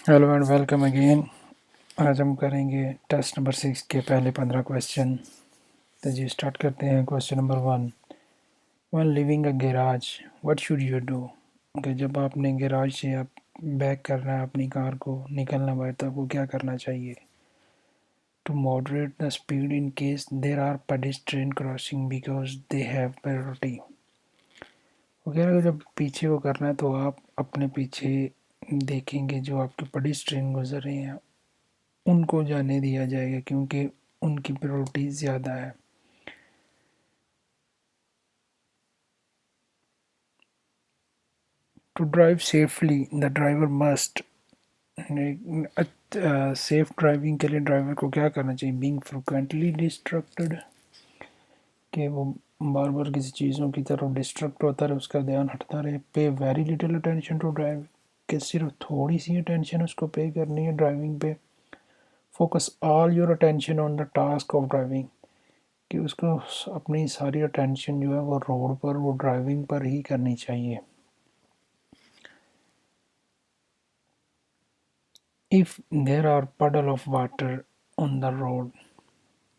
Hello and welcome again. आज हम करेंगे टेस्ट नंबर 6 के पहले 15 क्वेश्चन। तो जी स्टार्ट करते हैं। Question number 1, when living a garage what should you do. कि जब आपने गैराज से आप बैक करना है अपनी कार को, निकलना बाहर, तो आपको क्या करना चाहिए। To moderate the speed in case there are pedestrian crossing because they have priority. वो कह रहे जब पीछे वो करना है तो आप अपने पीछे देखेंगे जो आपके पेडेस्ट्रियन गुजर रहे हैं उनको जाने दिया जाएगा क्योंकि उनकी प्रायोरिटी ज़्यादा है। To drive safely the driver must, safe driving के लिए ड्राइवर को क्या करना चाहिए। बीइंग फ्रिक्वेंटली डिस्ट्रक्टेड, कि वो बार बार किसी चीज़ों की तरफ डिस्ट्रक्ट होता रहे, उसका ध्यान हटता रहे। Pay very little attention to drive, कि सिर्फ थोड़ी सी अटेंशन उसको पे करनी है ड्राइविंग पे। Focus all your attention on the task of driving, कि उसको अपनी सारी अटेंशन जो है वो रोड पर, वो ड्राइविंग पर ही करनी चाहिए। If there are puddle of water on the road,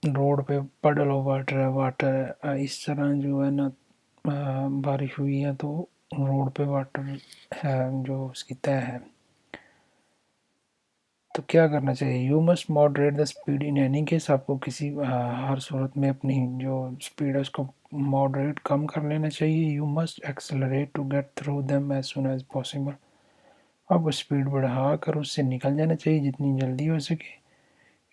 road पे puddle ऑफ वाटर है, वाटर इस तरह जो है ना बारिश हुई है तो रोड पे वाटर है जो उसकी तय है, तो क्या करना चाहिए। You must moderate the speed in any case, आपको किसी हर सूरत में अपनी जो स्पीड है उसको मॉडरेट कम कर लेना चाहिए। You must accelerate to get through them as soon as possible, आपको स्पीड बढ़ा कर उससे निकल जाना चाहिए जितनी जल्दी हो सके।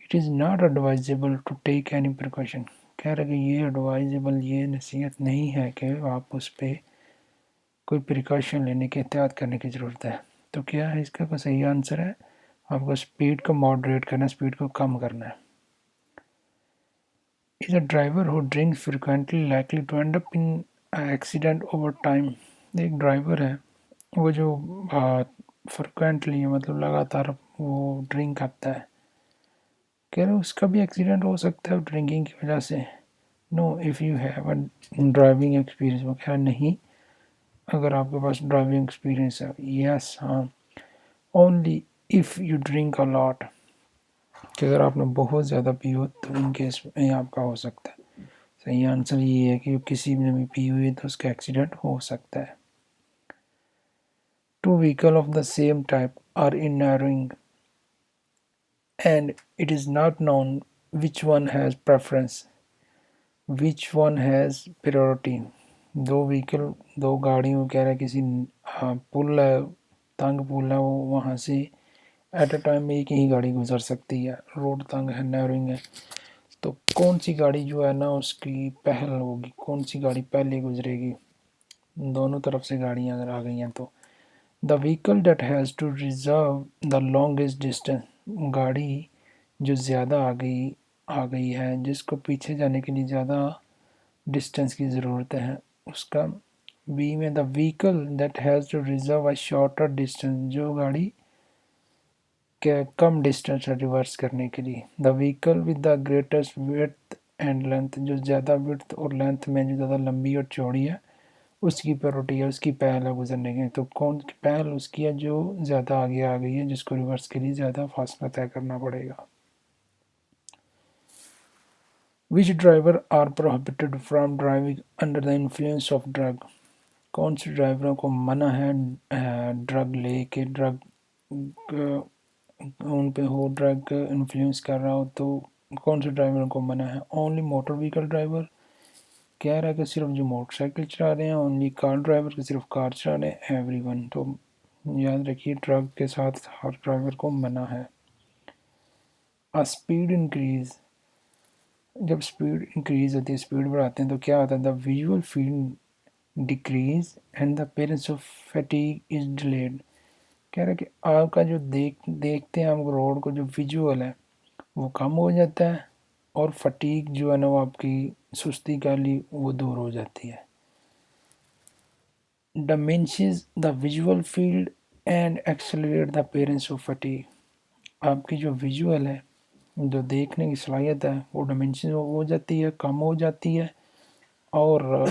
It is not advisable to take any precaution, कह रहे कि ये एडवाइजेबल, ये नसीहत नहीं है कि आप उस पर कोई प्रिकॉशन लेने की, एहतियात करने की ज़रूरत है। तो क्या है इसका कोई सही आंसर है, आपको स्पीड को मॉडरेट करना, स्पीड को कम करना है। Is a driver who drinks frequently likely to end up in accident over time. एक ड्राइवर है वो जो फ्रिक्वेंटली मतलब लगातार वो ड्रिंक करता है, कह रहे उसका भी एक्सीडेंट हो सकता है ड्रिंकिंग की वजह से। Know if you have a driving experience, वो कह रहा नहीं अगर आपके पास ड्राइविंग एक्सपीरियंस है। यस हाँ, only if you drink a lot, कि अगर आपने बहुत ज़्यादा पी हो तो इन केस में आपका हो सकता है। सही आंसर ये है कि किसी ने भी पी हुई है तो उसका एक्सीडेंट हो सकता है। Two vehicle of the same type are in narrowing and it is not known which one has preference, which one has priority। दो व्हीकल, दो गाड़ियों कह रहा है किसी पुल है, तंग पुल है, वो वहाँ से एट अ टाइम एक ही गाड़ी गुजर सकती है, रोड तंग है, नैरोइंग है, तो कौन सी गाड़ी जो है ना उसकी पहल होगी, कौन सी गाड़ी पहले गुजरेगी। दोनों तरफ से गाड़ियाँ अगर आ गई हैं तो the vehicle that has to reverse the longest distance, गाड़ी जो ज़्यादा आ गई है, जिसको पीछे जाने के लिए ज़्यादा डिस्टेंस की ज़रूरत है उसका। बी में the vehicle that has to reverse a shorter distance, जो गाड़ी के कम डिस्टेंस रिवर्स करने के लिए। The vehicle with the greatest width and length, जो ज़्यादा विड्थ और लेंथ में जो ज़्यादा लंबी और चौड़ी है उसकी प्रायोरिटी है, उसकी पहल है गुजरने की। तो कौन की पहल उसकी है जो ज़्यादा आगे आ गई है, जिसको रिवर्स के लिए ज़्यादा फासला तय करना पड़ेगा। Which driver are prohibited from driving under the influence of drug, कौन से ड्राइवरों को मना है ड्रग लेके, ड्रग उन पे हो, ड्रग इन्फ्लुएंस कर रहा हो तो कौन से ड्राइवरों को मना है। ओनली मोटर व्हीकल ड्राइवर, कह रहा है कि सिर्फ जो मोटरसाइकिल चला रहे हैं। ओनली कार ड्राइवर के सिर्फ कार चला रहे हैं। एवरीवन, तो याद रखिए ड्रग के साथ हर ड्राइवर को मना है। अ स्पीड इंक्रीज, जब स्पीड इंक्रीज होती है, स्पीड बढ़ाते हैं तो क्या होता है, the visual field decrease and the appearance of fatigue is delayed. कह रहा है कि आपका जो देखते हैं हम रोड को, जो विजुअल है वो कम हो जाता है और फटीग जो है ना वो आपकी सुस्ती का ली वो दूर हो जाती है। Diminishes the visual field and accelerate the appearance of fatigue, आपकी जो विजुअल है, जो देखने की सलाहियत है वो डिमिनिश हो जाती है, कम हो जाती है, और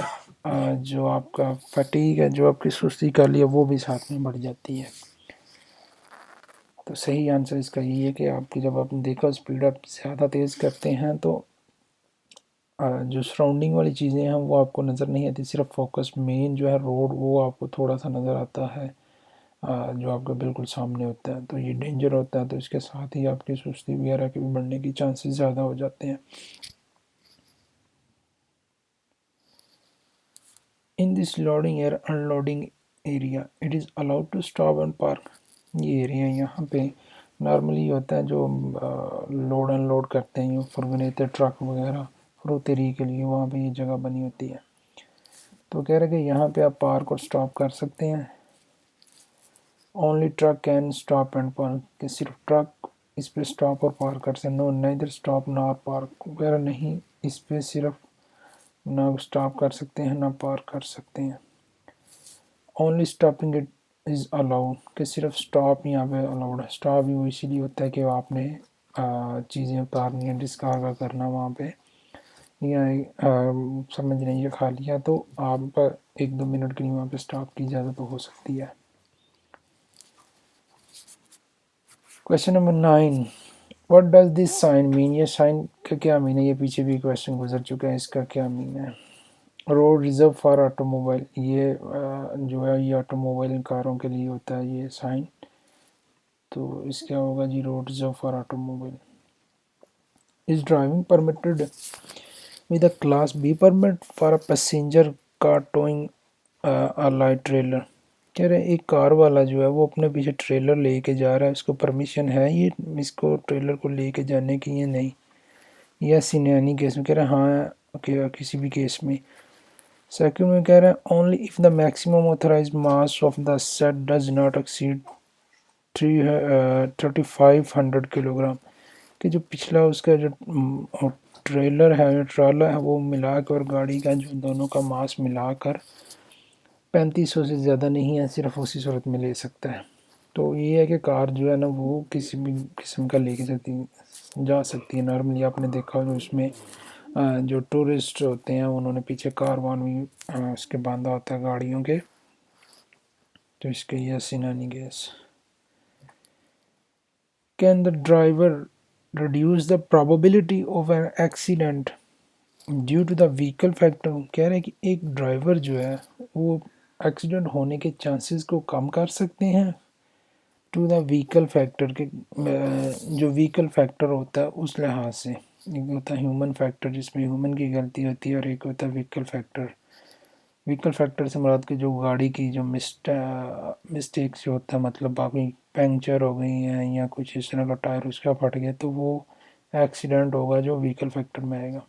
जो आपका फटीग है, जो आपकी सुस्ती का लिए वो भी साथ में बढ़ जाती है। तो सही आंसर इसका यही है कि आपकी जब आपने देखा स्पीड आप ज़्यादा तेज़ करते हैं तो जो सराउंडिंग वाली चीज़ें हैं वो आपको नज़र नहीं आती, सिर्फ फोकस मेन जो है रोड वो आपको थोड़ा सा नज़र आता है जो आपके बिल्कुल सामने होता है। तो ये डेंजर होता है, तो इसके साथ ही आपकी सुस्ती वगैरह के भी बढ़ने की चांसेस ज़्यादा हो जाते हैं। In this loading or unloading area it is allowed to stop and park. ये एरिया यहाँ पे नॉर्मली होता है जो लोड अनलोड करते हैं, फुर्गनेते ट्रक वगैरह फ्रूतेरी के लिए वहाँ पे ये जगह बनी होती है। तो कह रहे कि यहाँ पे आप पार्क और स्टॉप कर सकते हैं। Only truck can stop and park, कि सिर्फ ट्रक इस पे स्टॉप और पार्क कर सकते। No neither stop nor park वगैरह नहीं, इस पे सिर्फ ना स्टॉप कर सकते हैं ना पार्क कर सकते हैं। Only stopping it is allowed, कि सिर्फ स्टॉप यहाँ पे अलाउड है। स्टॉप ही वो इसीलिए होता है कि आपने चीज़ें उतारनी है, डिस्कार्ड करना वहाँ पे, या समझ नहीं है खा लिया तो आप 1-2 मिनट के लिए वहाँ पे स्टॉप की इजाज़त तो हो सकती है। Question number 9, what does this sign mean. ये साइन का क्या मीन है, ये पीछे भी क्वेश्चन गुजर चुका है, इसका क्या मीन है। रोड रिजर्व फॉर ऑटोमोबाइल, ये जो है ये ऑटोमोबाइल कारों के लिए होता है ये साइन, तो इसका होगा G road reserve for automobile. Is driving permitted with a class B permit for a passenger car towing a light trailer. कह रहे एक कार वाला जो है वो अपने पीछे ट्रेलर लेके जा रहा है, इसको परमिशन है ये इसको ट्रेलर को लेके जाने की या नहीं। यस इन एनी केस में कह रहे हैं हाँ किसी भी केस में। सेकंड में कह रहे हैं only if the maximum authorised mass of the set does not exceed 3500 kilogram, कि जो पिछला उसका जो ट्रेलर है ट्राला है वो मिलाकर और गाड़ी का जो दोनों का मास मिलाकर 3500 से ज़्यादा नहीं है, सिर्फ उसी सूरत में ले सकता है। तो ये है कि कार जो है ना वो किसी भी किस्म का लेके जा सकती है। नॉर्मली आपने देखा हो जो उसमें जो टूरिस्ट होते हैं उन्होंने पीछे कारवान भी उसके बांधा होता है गाड़ियों के, तो इसके yes in any case. Can the driver reduce the probability of an accident due to the vehicle factor. कह रहे हैं कि एक ड्राइवर जो है वो एक्सीडेंट होने के चांसेस को कम कर सकते हैं टू द व्हीकल फैक्टर के, जो व्हीकल फैक्टर होता है उस लिहाज से। एक होता है ह्यूमन फैक्टर जिसमें ह्यूमन की गलती होती है, और एक होता है व्हीकल फैक्टर। व्हीकल फैक्टर से मुराद कि जो गाड़ी की जो मिस्टेक्स जो होता है, मतलब बाकी पंक्चर हो गई हैं या कुछ इस तरह का टायर उसका फट गया तो वो एक्सीडेंट होगा जो व्हीकल फैक्टर में आएगा।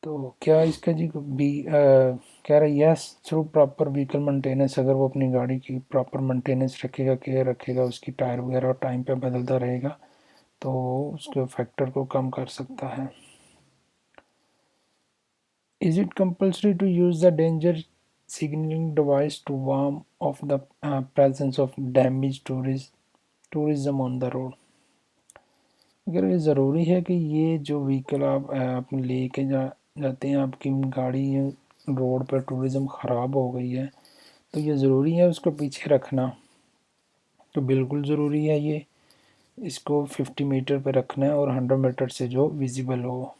तो क्या इसका जी बी कह रहा है yes through proper vehicle maintenance, अगर वो अपनी गाड़ी की प्रॉपर मेंटेनेंस रखेगा, केयर रखेगा, उसकी टायर वगैरह टाइम पे बदलता रहेगा तो उसके फैक्टर को कम कर सकता है। Is it compulsory to use the danger signaling device to warn of the presence of damaged tourism on the road? अगर ये ज़रूरी है कि ये जो व्हीकल आप लेके जाते हैं, आपकी गाड़ी रोड पर टूरिज़म ख़राब हो गई है तो ये ज़रूरी है उसको पीछे रखना, तो बिल्कुल ज़रूरी है ये। इसको 50 मीटर पे रखना है और 100 मीटर से जो विजिबल हो।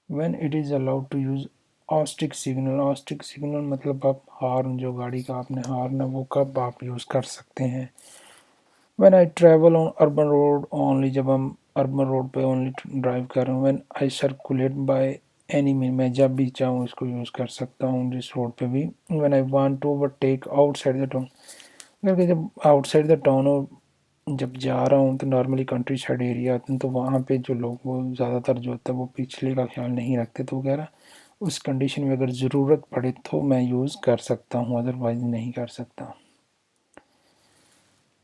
When it is allowed to use acoustic signal. Acoustic signal मतलब आप हॉर्न, जो गाड़ी का आपने हॉर्न है वो कब आप यूज़ कर सकते हैं। When I travel on urban road only, जब हम अर्बन रोड पे ओनली ड्राइव कर रहे हैं। When I circulate by any mean, मैं जब भी चाहूँ इसको यूज़ कर सकता हूँ जिस रोड पे भी। When I want to overtake outside the town, अगर जब आउटसाइड द टाउन हो जब जा रहा हूँ तो नॉर्मली कंट्री साइड एरिया आते हैं तो वहाँ पे जो लोग वो ज़्यादातर जो होता है वो पिछले का ख्याल नहीं रखते, तो वगैरह उस कंडीशन में अगर ज़रूरत पड़े तो मैं यूज़ कर सकता हूँ, अदरवाइज़ नहीं कर सकता।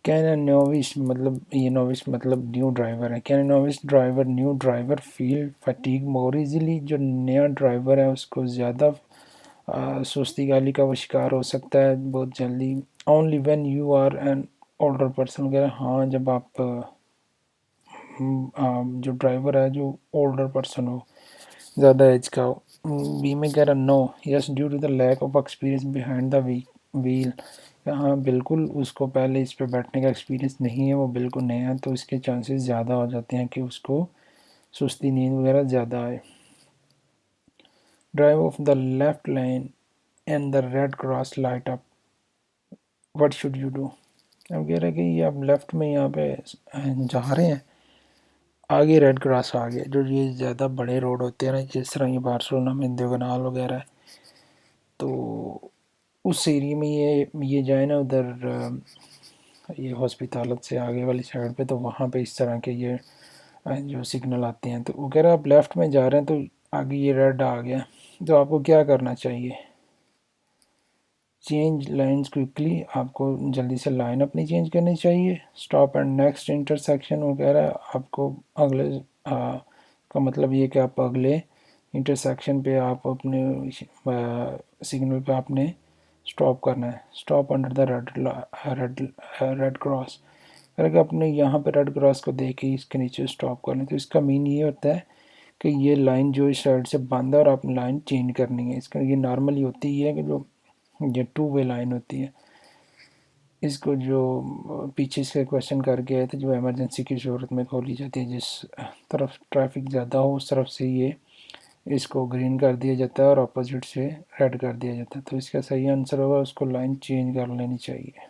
कैन ए नोविस, मतलब ये नोविस मतलब न्यू ड्राइवर है। Can a novice driver new driver feel fatigue more easily, जो नया ड्राइवर है उसको ज़्यादा सुस्ती गाली का वो शिकार हो सकता है बहुत जल्दी। Only when you are an older person वगैरह, हाँ जब आप जो ड्राइवर है जो ओल्डर पर्सन हो, ज़्यादा एज का हो। बी में कह रहा no yes due to the lack of experience behind the wheel. Wheel. हाँ बिल्कुल, उसको पहले इस पे बैठने का एक्सपीरियंस नहीं है, वो बिल्कुल नया है, तो इसके चांसेस ज़्यादा हो जाते हैं कि उसको सुस्ती नींद वगैरह ज़्यादा आए। Drive of the left line and the red cross light up, what should you do. अब कह रहे हैं कि ये आप लेफ्ट में यहाँ पे जा रहे हैं, आगे रेड क्रॉस आ गया, जो ये ज़्यादा बड़े रोड होते हैं ना, जिस तरह ये बार्सिलोना में दियोगनाल वगैरह है, तो उस एरिया में ये जाए ना उधर, ये हॉस्पिटल से आगे वाली साइड पे, तो वहाँ पे इस तरह के ये जो सिग्नल आते हैं, तो वो कह रहे हैं आप लेफ़्ट में जा रहे हैं तो आगे ये रेड आ गया, तो आपको क्या करना चाहिए। चेंज लाइन्स क्विकली, आपको जल्दी से लाइन अपनी चेंज करनी चाहिए। स्टॉप एंड नेक्स्ट इंटरसेक्शन, वो कह रहा है आपको अगले का मतलब ये कि आप अगले इंटरसेक्शन पे आप अपने सिग्नल पे आपने स्टॉप करना है। Stop under the red red cross, अगर आपने यहाँ पे रेड क्रॉस को देख के इसके नीचे स्टॉप करना है, तो इसका मीन ये होता है कि ये लाइन जो इस साइड से बंद है और आपने लाइन चेंज करनी है। इसका ये नॉर्मली होती है कि जो ये टू वे लाइन होती है, इसको जो पीछे से क्वेश्चन करके आए थे, जो इमरजेंसी की सूरत में खोली जाती है, जिस तरफ ट्रैफिक ज़्यादा हो उस तरफ से ये इसको ग्रीन कर दिया जाता है और अपोजिट से रेड कर दिया जाता है, तो इसका सही आंसर होगा उसको लाइन चेंज कर लेनी चाहिए।